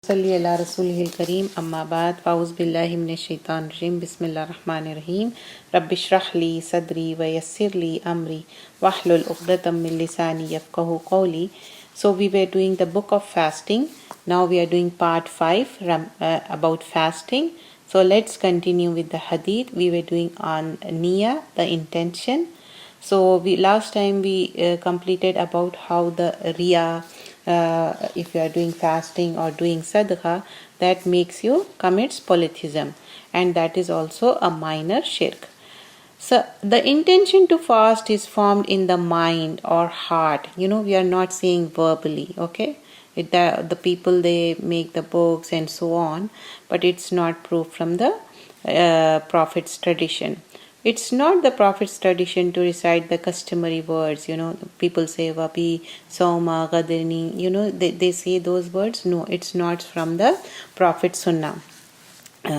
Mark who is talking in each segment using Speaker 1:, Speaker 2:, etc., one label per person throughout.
Speaker 1: सल्ली अला रसूलिहिल करीम अम्मा बाद फ़ाउज़ बिल्लाहि मिनश शैतानिर रजीम बिस्मिल्लाहिर रहमानिर रहीम रब्बिश्रह ली सदरी व यस्सिर ली अमरी वहलुल उक़दतम मिन लिसानी यफ़क़हू क़ौली. So we were doing the book of fasting. Now we are doing part 5 about fasting. So let's continue with the hadith. We were doing on niyyah, the intention. So last time we completed about how the riya, if you are doing fasting or doing sadaqah, that makes you commits polytheism, and that is also a minor shirk. So the intention to fast is formed in the mind or heart. We are not saying verbally, okay? The people, they make the books and so on, but it's not proof from the Prophet's tradition. It's not the Prophet's tradition to recite the customary words. People say Wabi, Soma, Gadrini, they say those words. No, it's not from the Prophet's Sunnah.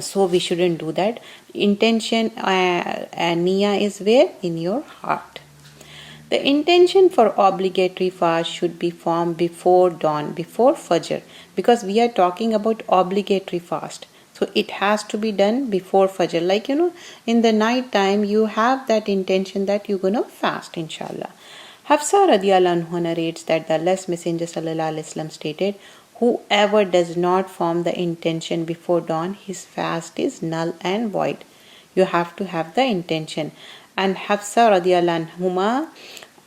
Speaker 1: So we shouldn't do that. Intention and niyyah is where? In your heart. The intention for obligatory fast should be formed before dawn, before Fajr, because we are talking about obligatory fast. So it has to be done before Fajr. Like, in the night time, you have that intention that you're going to fast, inshallah. Hafsa radiallahu anhu narrates that the Allah's Messenger sallallahu alaihi wasallam stated, whoever does not form the intention before dawn, his fast is null and void. You have to have the intention. And Hafsa radiallahu anhuma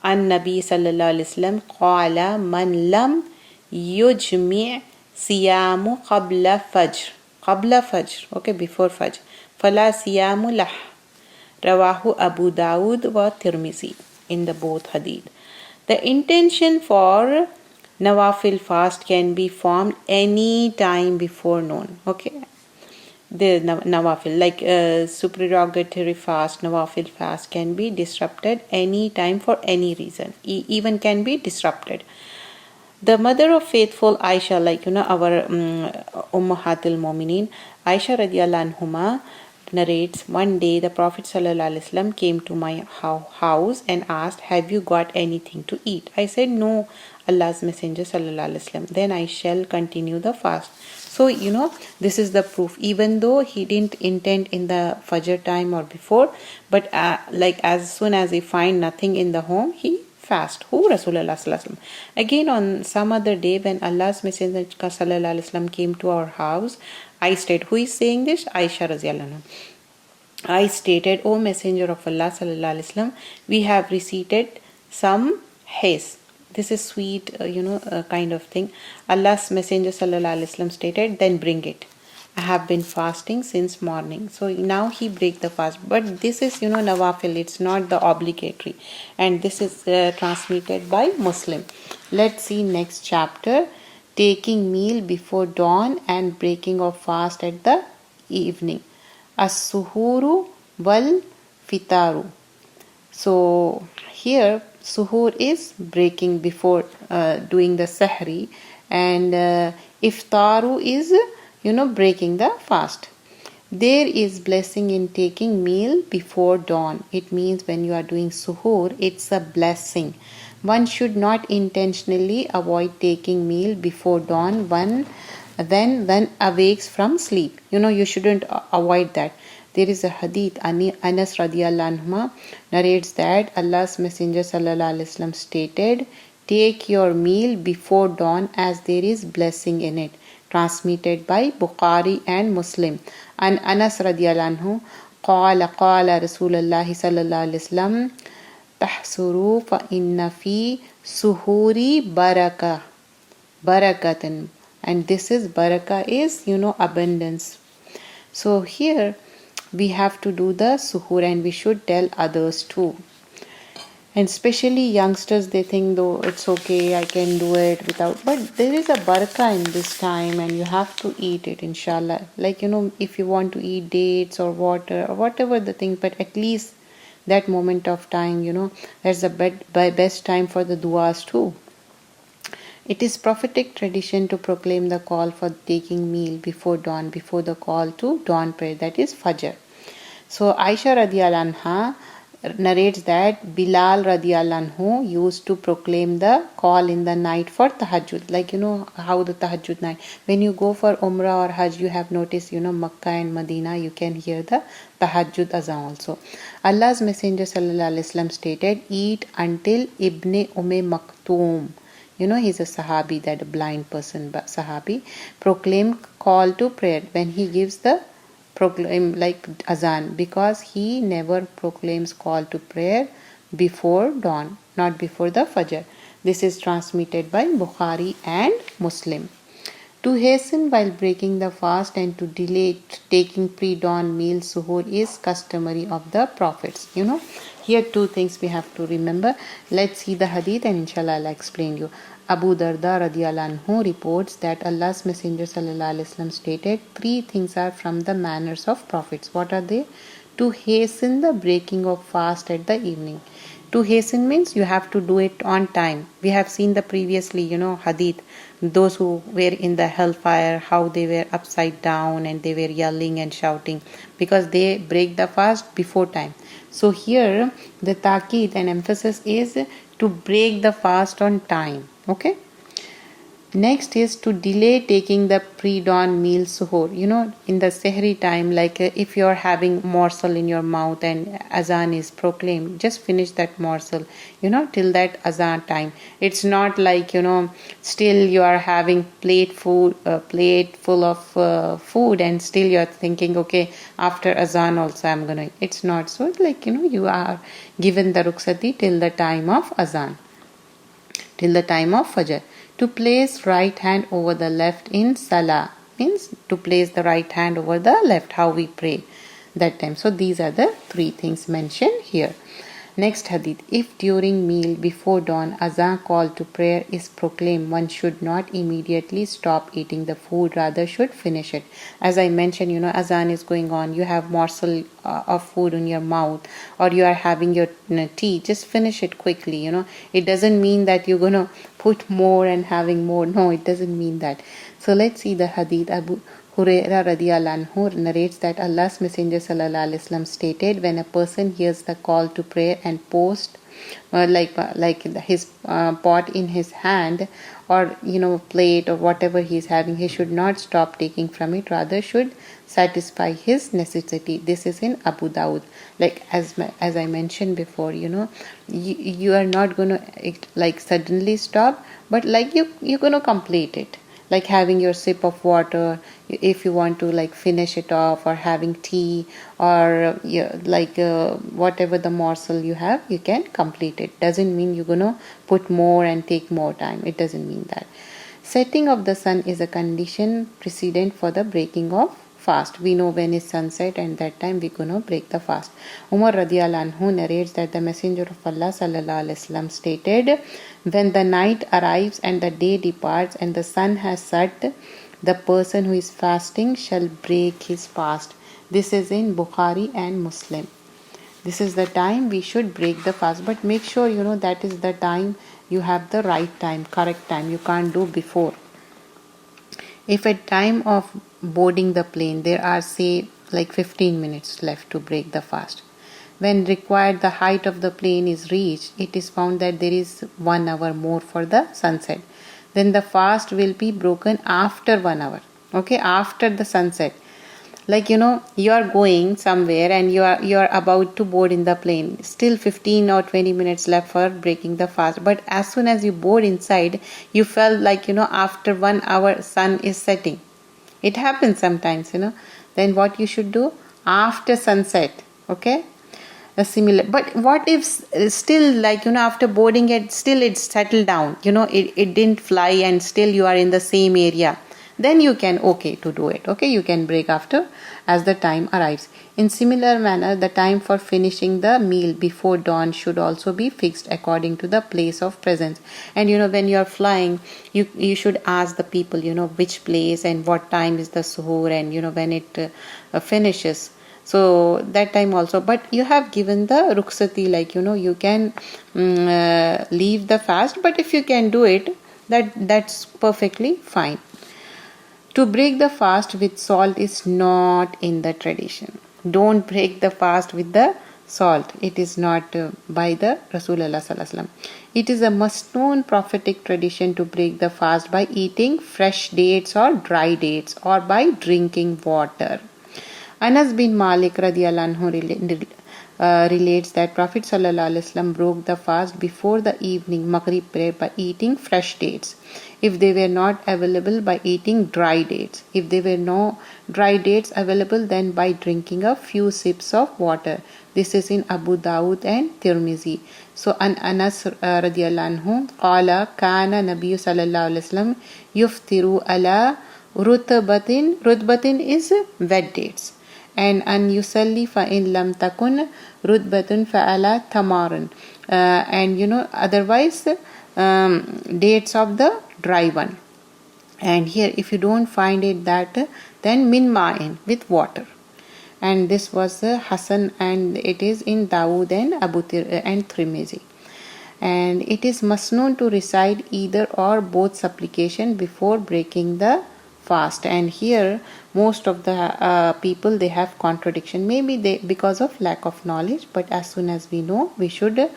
Speaker 1: an Nabi sallallahu alaihi wasallam qala man lam yujmi' siyamu qabla fajr, okay, before fajr, fala siyamu lah. Rawahu Abu Dawud wa Tirmizi in the both hadith. The intention for Nawafil fast can be formed any time before noon. Okay, the Nawafil, like supererogatory fast, Nawafil fast can be disrupted any time for any reason. Even can be disrupted. The mother of faithful Aisha, like our Ummahatul Mu'minin, Aisha radiallahu anhuma narrates, one day the Prophet sallallahu alaihi wasallam came to my house and asked, have you got anything to eat? I said, no, Allah's Messenger sallallahu alaihi wasallam. Then I shall continue the fast. So this is the proof. Even though he didn't intend in the Fajr time or before, but like as soon as he find nothing in the home, he fast. Who? Rasulullah sallallahu alaihi wasallam. Again, on some other day when Allah's Messenger sallallahu alaihi wasallam came to our house, I stated, who is saying this? Aisha radhiyallahu anha. I stated, O Messenger of Allah sallallahu alaihi wasallam, we have recited some haze. This is sweet, kind of thing. Allah's Messenger sallallahu alaihi wasallam stated, then bring it. I have been fasting since morning. So now he break the fast. But this is, Nawafil. It's not the obligatory. And this is transmitted by Muslim. Let's see next chapter. Taking meal before dawn and breaking of fast at the evening. As-suhuru wal fitaru. So here suhoor is breaking before doing the sahri, and iftaru is breaking the fast. There is blessing in taking meal before dawn. It means when you are doing suhoor, it's a blessing. One should not intentionally avoid taking meal before dawn when awakes from sleep. You shouldn't avoid that. There is a hadith, Anas radiallahu anhu narrates that Allah's Messenger sallallahu alaihi wasallam stated, take your meal before dawn as there is blessing in it. Transmitted by Bukhari and Muslim. And Anas radiallahu anhu qala Rasulullah sallallahu alaihi wasallam tahsuru fa inna fi suhuri barakatan. And this is barakah is abundance. So here we have to do the suhoor, and we should tell others too. And especially youngsters, they think though it's okay, I can do it without. But there is a barakah in this time, and you have to eat it, inshallah. Like, if you want to eat dates or water or whatever the thing, but at least that moment of time, that's the best time for the du'as too. It is prophetic tradition to proclaim the call for taking meal before dawn, before the call to dawn prayer, that is Fajr. So Aisha radiallahu anha narrates that Bilal radiallahu anhu used to proclaim the call in the night for tahajjud. Like, how the tahajjud night. When you go for Umrah or Hajj, you have noticed, Makkah and Medina, you can hear the tahajjud azan also. Allah's Messenger sallallahu alaihi wasallam stated, eat until Ibn Maktoum. He's a Sahabi, that a blind person, Sahabi, proclaim call to prayer when he gives the proclaim like azan, because he never proclaims call to prayer before dawn, not before the fajr. This is transmitted by Bukhari and Muslim. To hasten while breaking the fast and to delay taking pre-dawn meal suhoor is customary of the prophets. Here two things we have to remember. Let's see the hadith and inshallah I'll explain you. Abu Darda radiallahu anhu reports that Allah's Messenger sallallahu alaihi wasallam stated, three things are from the manners of prophets. What are they? To hasten the breaking of fast at the evening. To hasten means you have to do it on time. We have seen the previously, hadith, those who were in the hellfire, how they were upside down and they were yelling and shouting because they break the fast before time. So here the ta'kid and emphasis is to break the fast on time. Okay. Next is to delay taking the pre-dawn meal suhoor. In the sehri time, like if you're having morsel in your mouth and azan is proclaimed, just finish that morsel, till that azan time. It's not like, still you are having plate full of food and still you're thinking, okay, after azan also I'm gonna. It's not so. It's like, you are given the ruksati till the time of azan, till the time of fajr. To place right hand over the left in salah means to place the right hand over the left, how we pray that time. So these are the three things mentioned here. Next hadith. If during meal before dawn azan call to prayer is proclaimed, one should not immediately stop eating the food, rather should finish it. As I mentioned, azan is going on, you have morsel of food in your mouth or you are having your tea, just finish it quickly. It doesn't mean that you're going to put more and having more. No, it doesn't mean that. So let's see the hadith. Abu Hurairah radiallahu anhu narrates that Allah's Messenger sallallahu alaihi wasallam stated, when a person hears the call to prayer and post like his pot in his hand or plate or whatever he is having, he should not stop taking from it, rather should satisfy his necessity. This is in Abu Dawud. Like as I mentioned before, you are not going to suddenly stop, but you're going to complete it. Like having your sip of water, if you want to finish it off, or having tea, or whatever the morsel you have, you can complete it. Doesn't mean you're gonna put more and take more time. It doesn't mean that. Setting of the sun is a condition precedent for the breaking of fast. We know when is sunset, and that time we're gonna break the fast. Umar radiallahu anhu narrates that the Messenger of Allah sallallahu alaihi wasallam stated, when the night arrives and the day departs and the sun has set, the person who is fasting shall break his fast. This is in Bukhari and Muslim. This is the time we should break the fast, but make sure that is the time you have the right time, correct time. You can't do before. If at time of boarding the plane there are say 15 minutes left to break the fast, when required the height of the plane is reached, it is found that there is 1 hour more for the sunset, then the fast will be broken after 1 hour. Okay, after the sunset. You are going somewhere and you are about to board in the plane, still 15 or 20 minutes left for breaking the fast, but as soon as you board inside, you felt after 1 hour sun is setting. It happens sometimes. Then what you should do? After sunset. Okay, a similar. But what if still after boarding it, still it's settled down, it didn't fly and still you are in the same area, then you can to do it. Okay, you can break after as the time arrives. In similar manner, the time for finishing the meal before dawn should also be fixed according to the place of presence. And when you are flying, you should ask the people which place and what time is the suhoor, and when it finishes. So that time also, but you have given the ruksati, you can leave the fast, but if you can do it, that's perfectly fine. To break the fast with salt is not in the tradition. Don't break the fast with the salt. It is not by the Rasulullah sallallahu alaihi wasallam. It is a must-known prophetic tradition to break the fast by eating fresh dates or dry dates or by drinking water. Anas bin Malik radiallahu anhu relates that Prophet sallallahu alaihi wasallam broke the fast before the evening Maghrib prayer by eating fresh dates. If they were not available, by eating dry dates. If there were no dry dates available, then by drinking a few sips of water. This is in Abu Dawud and Tirmizi. So an Anas radiallahu anhu qala kana Nabiy sallallahu alaihi wasallam yuftiru ala rutbatin. Rutbatin is wet dates. And an yusalli fa in lam takun rutbatun fa ala tamarin. And otherwise dates of the dry one. And here if you don't find it that, then min ma'in, with water. And this was Hasan, and it is in Dawood and and Tirmizi. And it is masnoon to recite either or both supplication before breaking the fast. And here most of the people, they have contradiction, maybe they because of lack of knowledge, but as soon as we know, we should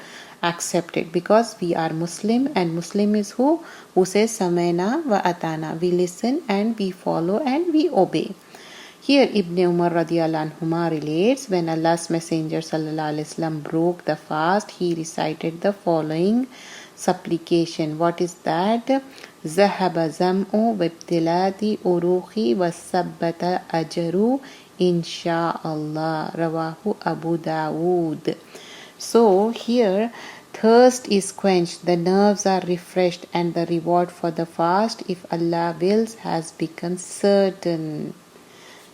Speaker 1: accept it, because we are Muslim, and Muslim is who says Samaina wa atana, we listen and we follow and we obey. Here Ibn Umar radiallahu anhuma relates, when Allah's Messenger sallallahu alaihi wasallam broke the fast, he recited the following supplication. What is that? Zahaba zam'u wabtilati uruhi wasabbata ajru insha'Allah. Rawahu Abu Dawood. So here, thirst is quenched, the nerves are refreshed, and the reward for the fast, if Allah wills, has become certain.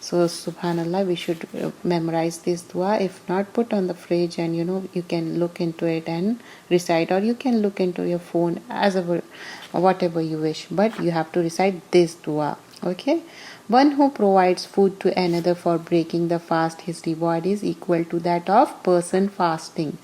Speaker 1: So subhanallah, we should memorize this dua. If not, put on the fridge, and you can look into it and recite, or you can look into your phone, as whatever you wish, but you have to recite this dua. Okay. One who provides food to another for breaking the fast, his reward is equal to that of person fasting.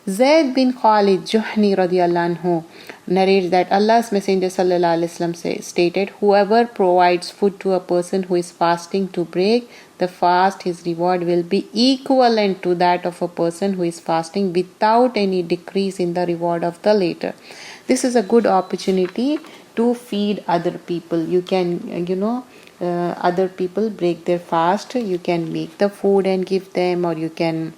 Speaker 1: Zayd bin Khalid Juhni radiallahu anhu narrates that Allah's Messenger sallallahu alaihi wasallam stated, whoever provides food to a person who is fasting to break the fast, his reward will be equivalent to that of a person who is fasting without any decrease in the reward of the latter. This is a good opportunity to feed other people. You can, other people break their fast, you can make the food and give them, or you can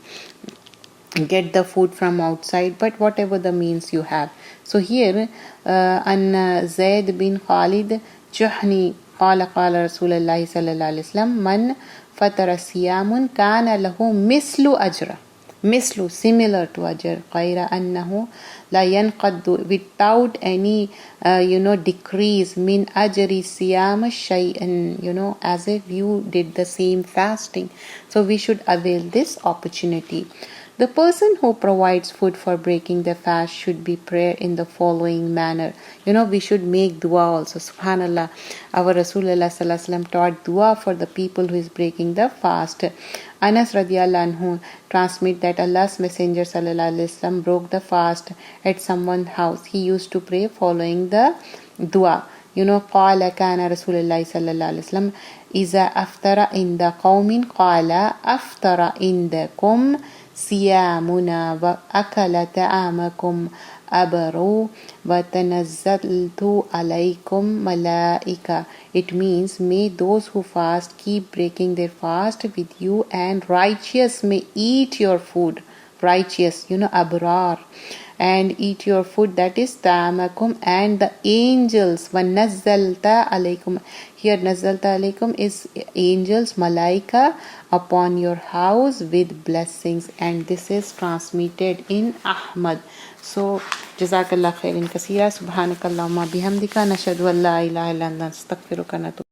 Speaker 1: get the food from outside, but whatever the means you have. So here an Zayd bin Khalid Juhni qala Rasulullah sallallahu alaihi wasallam, man fatara siyamun kana lahu mislu ajra, mislu, similar to ajr, qayra annahu la yanqaddu, without any decrease, min ajri siyam shay'an, as if you did the same fasting. So we should avail this opportunity. The person who provides food for breaking the fast should be prayer in the following manner. We should make dua also. Subhanallah, our Rasulullah sallallahu alaihi wasallam taught dua for the people who is breaking the fast. Anas radiallahu anhu transmit that Allah's Messenger sallallahu alaihi wasallam broke the fast at someone's house. He used to pray following the dua. قال كان رسول الله صلى الله عليه وسلم إذا أفطر عند قوم قال أفطر عندكم صيامنا وأكل طعامكم أبروا وتنزلت عليكم ملائكة. It means, may those who fast keep breaking their fast with you, and righteous may eat your food. Righteous, abrar, and eat your food, that is ta'amakum, and the angels. وَنَزَّلْتَ عَلَيْكُمْ, here nazalta alaykum is angels, malaika, upon your house with blessings, and this is transmitted in Ahmad. So jazakallah khairan kaseera, subhanakallahumma bihamdika, nashhadu an la ilaha illa anta, nastaghfiruka.